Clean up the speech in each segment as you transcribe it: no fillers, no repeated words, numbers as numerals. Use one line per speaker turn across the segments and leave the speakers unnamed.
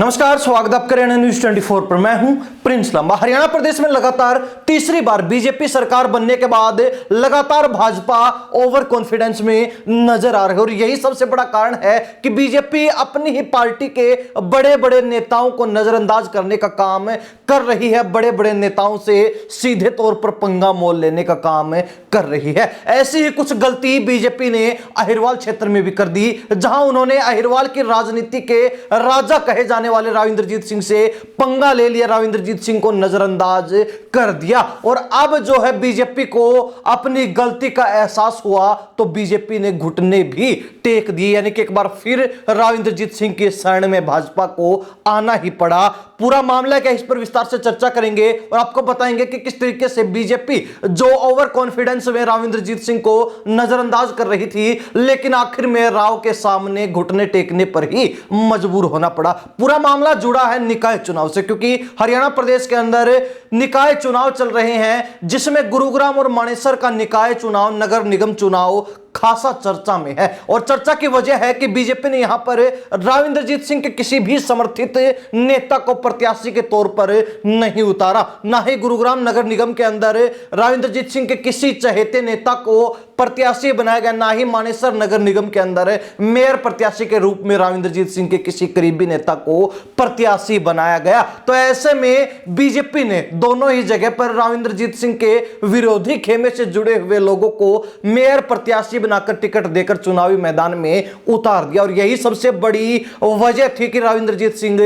नमस्कार, स्वागत आपका हरियाणा न्यूज 24 पर। मैं हूं प्रिंस लंबा। हरियाणा प्रदेश में लगातार तीसरी बार बीजेपी सरकार बनने के बाद लगातार भाजपा ओवर कॉन्फिडेंस में नजर आ रही है और यही सबसे बड़ा कारण है कि बीजेपी अपनी ही पार्टी के बड़े बड़े नेताओं को नजरअंदाज करने का काम कर रही है, बड़े बड़े नेताओं से सीधे तौर पर पंगा मोल लेने का काम कर रही है। ऐसी ही कुछ गलती बीजेपी ने अहिरवाल क्षेत्र में भी कर दी, जहां उन्होंने अहिरवाल की राजनीति के राजा कहे जाने वाले राव इंद्रजीत सिंह से पंगा ले लिया, राव इंद्रजीत सिंह को नजरअंदाज कर दिया। और अब जो है बीजेपी को अपनी गलती का एहसास हुआ तो बीजेपी ने घुटने भी टेक दिए, यानी कि एक बार फिर राव इंद्रजीत सिंह के शरण में भाजपा को आना ही पड़ा। पूरा मामला क्या, इस पर विस्तार से चर्चा करेंगे और आपको बताएंगे कि किस तरीके से बीजेपी जो ओवर कॉन्फिडेंस में राव इंद्रजीत सिंह को नजरअंदाज कर रही थी, लेकिन आखिर में राव के सामने घुटने टेकने पर ही मजबूर होना पड़ा। पूरा मामला जुड़ा है निकाय चुनाव से, क्योंकि हरियाणा प्रदेश के अंदर निकाय चुनाव चल रहे हैं, जिसमें गुरुग्राम और मानेसर का निकाय चुनाव, नगर निगम चुनाव खासा चर्चा में है। और चर्चा की वजह है कि बीजेपी ने यहां पर राव इंद्रजीत सिंह के किसी भी समर्थित नेता को प्रत्याशी के तौर पर नहीं उतारा, ना ही गुरुग्राम नगर निगम के अंदर राव इंद्रजीत सिंह के किसी चहेते नेता को प्रत्याशी बनाया गया, ना ही मानेसर नगर निगम के अंदर मेयर प्रत्याशी के रूप में राव इंद्रजीत सिंह के किसी करीबी नेता को प्रत्याशी बनाया गया। तो ऐसे में बीजेपी ने दोनों ही जगह पर राव इंद्रजीत सिंह के विरोधी खेमे से जुड़े हुए लोगों को मेयर प्रत्याशी बनाकर टिकट देकर चुनावी मैदान में उतार दिया। और यही सबसे बड़ी वजह थी कि राव इंद्रजीत सिंह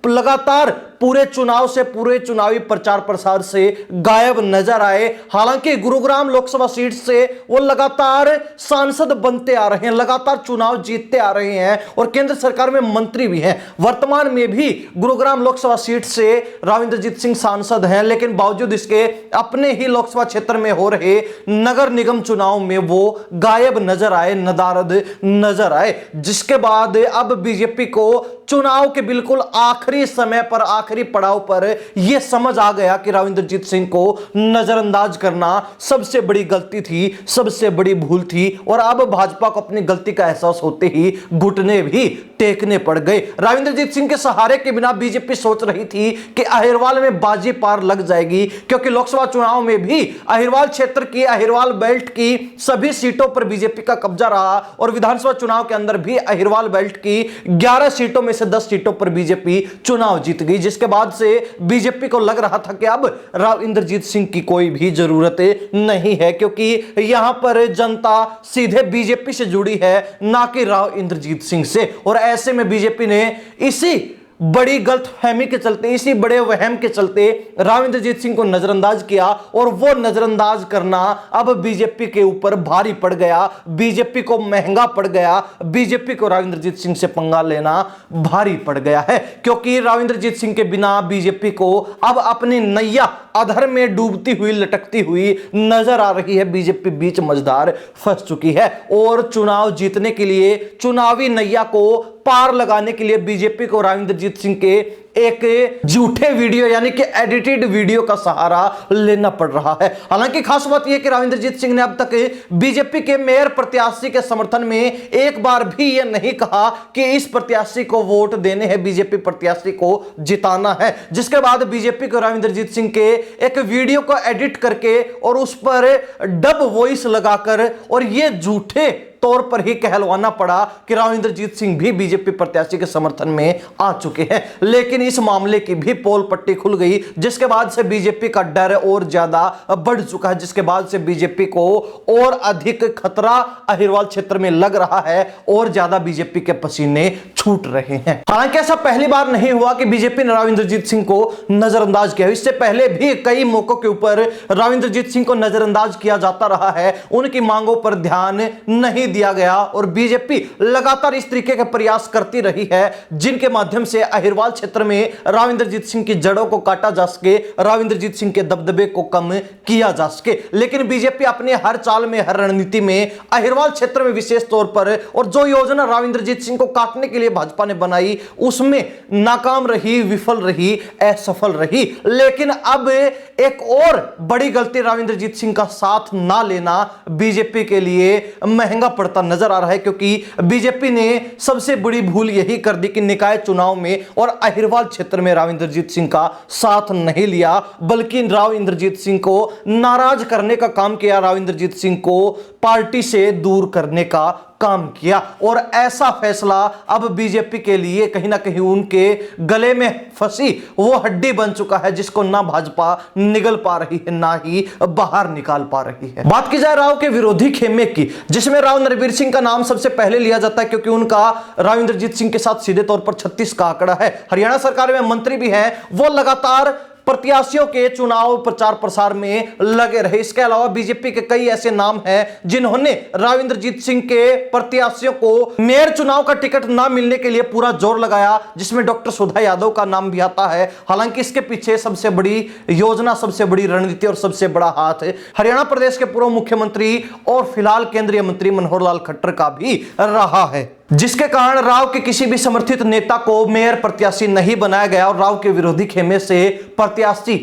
लगातार पूरे चुनाव से, पूरे चुनावी प्रचार प्रसार से गायब नजर आए। हालांकि गुरुग्राम लोकसभा सीट से वो लगातार सांसद बनते आ रहे हैं, लगातार चुनाव जीतते आ रहे हैं और केंद्र सरकार में मंत्री भी हैं। वर्तमान में भी गुरुग्राम लोकसभा सीट से राव इंद्रजीत सिंह सांसद हैं, लेकिन बावजूद इसके अपने ही लोकसभा क्षेत्र में हो रहे नगर निगम चुनाव में वो गायब नजर आए, नदारद नजर आए। जिसके बाद अब बीजेपी को चुनाव के बिल्कुल आखिरी समय पर, आखिरी पड़ाव पर यह समझ आ गया कि राव इंद्रजीत सिंह को नजरअंदाज करना सबसे बड़ी गलती थी, सबसे बड़ी भूल थी। और अब भाजपा को अपनी गलती का एहसास होते ही घुटने भी टेकने पड़ गए। राव इंद्रजीत सिंह के सहारे के बिना बीजेपी सोच रही थी कि अहिरवाल में बाजी पार लग जाएगी, क्योंकि लोकसभा चुनाव में भी अहिरवाल क्षेत्र की, अहिरवाल बेल्ट की सभी सीटों पर बीजेपी का कब्जा रहा और विधानसभा चुनाव के अंदर भी अहिरवाल बेल्ट की 11 सीटों में से 10 सीटों पर बीजेपी चुनाव जीत गई। जिसके बाद से बीजेपी को लग रहा था कि अब राव इंद्रजीत सिंह की कोई भी जरूरत नहीं है, क्योंकि यहां पर जनता सीधे बीजेपी से जुड़ी है, ना कि राव इंद्रजीत सिंह से। और ऐसे में बीजेपी ने इसी बड़ी गलतफहमी के चलते, इसी बड़े वहम के चलते राव इंद्रजीत सिंह को नजरअंदाज किया और वो नजरअंदाज करना अब बीजेपी के ऊपर भारी पड़ गया, बीजेपी को महंगा पड़ गया। बीजेपी को राव इंद्रजीत सिंह से पंगा लेना भारी पड़ गया है, क्योंकि राव इंद्रजीत सिंह के बिना बीजेपी को अब अपनी नैया अधर में डूबती हुई, लटकती हुई नजर आ रही है। बीजेपी बीच मझधार फंस चुकी है और चुनाव जीतने के लिए, चुनावी नैया को पार लगाने के लिए बीजेपी को राव इंद्रजीत सिंह के एक झूठे वीडियो, यानी कि एडिटेड वीडियो का सहारा लेना पड़ रहा है। हालांकि खास बात यह कि राव इंद्रजीत सिंह ने अब तक बीजेपी के मेयर प्रत्याशी के समर्थन में एक बार भी यह नहीं कहा कि इस प्रत्याशी को वोट देने हैं, बीजेपी प्रत्याशी को जिताना है। जिसके बाद बीजेपी को राव इंद्रजीत सिंह के एक वीडियो को एडिट करके और उस पर डब वॉइस लगाकर और यह झूठे तौर पर ही कहलवाना पड़ा कि राव इंद्रजीत सिंह भी बीजेपी प्रत्याशी के समर्थन में आ चुके हैं। लेकिन इस मामले की भी पोल पट्टी खुल गई, जिसके बाद से बीजेपी का डर और ज्यादा बढ़ चुका है, जिसके बाद से बीजेपी को और अधिक खतरा अहिरवाल क्षेत्र में लग रहा है और ज्यादा बीजेपी के पसीने छूट रहे हैं। हालांकि ऐसा पहली बार नहीं हुआ कि बीजेपी ने राव इंद्रजीत सिंह को नजरअंदाज किया। इससे पहले भी कई मौकों के ऊपर राव इंद्रजीत सिंह को नजरअंदाज किया जाता रहा है, उनकी मांगों पर ध्यान नहीं दिया गया और बीजेपी लगातार इस तरीके के प्रयास करती रही है, जिनके माध्यम से अहिरवाल क्षेत्र में राव इंद्रजीत सिंह की जड़ों को काटा जा सके, राव इंद्रजीत सिंह के दबदबे को कम किया जा सके। लेकिन बीजेपी अपने हर चाल में, हर रणनीति में अहिरवाल क्षेत्र में विशेष तौर पर, और जो योजना राव इंद्रजीत सिंह को काटने के लिए भाजपा ने बनाई, उसमें नाकाम रही, विफल रही, असफल रही। लेकिन अब एक और बड़ी गलती, राव इंद्रजीत सिंह का साथ ना लेना बीजेपी के लिए महंगा पड़ता नजर आ रहा है, क्योंकि बीजेपी ने सबसे बड़ी भूल यही कर दी कि निकाय चुनाव में और अहिरवाल क्षेत्र में राव इंद्रजीत सिंह का साथ नहीं लिया, बल्कि राव इंद्रजीत सिंह को नाराज करने का काम किया, राव इंद्रजीत सिंह को पार्टी से दूर करने का काम किया। और ऐसा फैसला अब बीजेपी के लिए कहीं ना कहीं उनके गले में फंसी वो हड्डी बन चुका है, जिसको ना भाजपा निगल पा रही है ना ही बाहर निकाल पा रही है। बात की जाए राव के विरोधी खेमे की, जिसमें राव नरवीर सिंह का नाम सबसे पहले लिया जाता है, क्योंकि उनका राव इंद्रजीत सिंह के साथ सीधे तौर पर 36 का आंकड़ा है। हरियाणा सरकार में मंत्री भी हैं, वो लगातार प्रत्याशियों के चुनाव प्रचार प्रसार में लगे रहे। इसके अलावा बीजेपी के कई ऐसे नाम हैं जिन्होंने राव इंद्रजीत सिंह के प्रत्याशियों को मेयर चुनाव का टिकट ना मिलने के लिए पूरा जोर लगाया, जिसमें डॉक्टर सुधा यादव का नाम भी आता है। हालांकि इसके पीछे सबसे बड़ी योजना, सबसे बड़ी रणनीति और सबसे बड़ा हाथ हरियाणा प्रदेश के पूर्व मुख्यमंत्री और फिलहाल केंद्रीय मंत्री मनोहर लाल खट्टर का भी रहा है, जिसके कारण राव के किसी भी समर्थित नेता को मेयर प्रत्याशी नहीं बनाया गया और राव के विरोधी खेमे से प्रत्याशी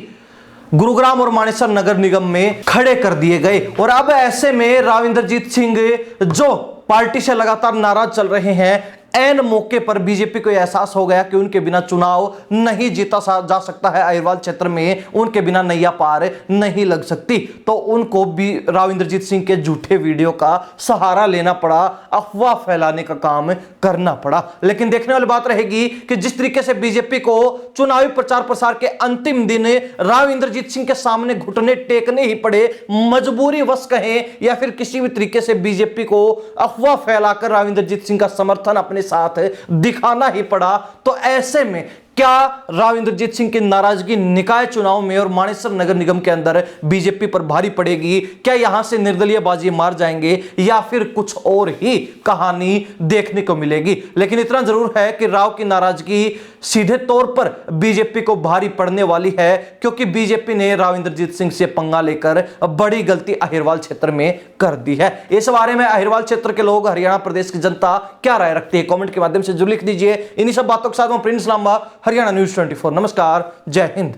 गुरुग्राम और मानेसर नगर निगम में खड़े कर दिए गए। और अब ऐसे में राव इंद्रजीत सिंह जो पार्टी से लगातार नाराज चल रहे हैं, ऐन मौके पर बीजेपी को एहसास हो गया कि उनके बिना चुनाव नहीं जीता जा सकता है, अहिरवाल क्षेत्र में उनके बिना नैया पार नहीं लग सकती, तो उनको भी राव इंद्रजीत सिंह के झूठे वीडियो का सहारा लेना पड़ा, अफवाह फैलाने का काम करना पड़ा। लेकिन देखने वाली बात रहेगी कि जिस तरीके से बीजेपी को चुनावी प्रचार प्रसार के अंतिम दिन राव इंद्रजीत सिंह के सामने घुटने टेकने ही पड़े, मजबूरी वश कहें या फिर किसी भी तरीके से बीजेपी को अफवाह फैलाकर राव इंद्रजीत सिंह का समर्थन अपने साथ दिखाना ही पड़ा, तो ऐसे में क्या राव इंद्रजीत सिंह की नाराजगी निकाय चुनाव में और मानेसर नगर निगम के अंदर बीजेपी पर भारी पड़ेगी? क्या यहां से निर्दलीय बाजी मार जाएंगे या फिर कुछ और ही कहानी देखने को मिलेगी? लेकिन इतना जरूर है कि राव की नाराजगी सीधे तौर पर बीजेपी को भारी पड़ने वाली है, क्योंकि बीजेपी ने राव इंद्रजीत सिंह से पंगा लेकर बड़ी गलती अहिरवाल क्षेत्र में कर दी है। इस बारे में अहिरवाल क्षेत्र के लोग, हरियाणा प्रदेश की जनता क्या राय रखती है, कमेंट के माध्यम से जरूर लिख दीजिए। इन्हीं सब बातों के साथ मैं प्रिंस लांबा, हरियाणा न्यूज 24। नमस्कार, जय हिंद।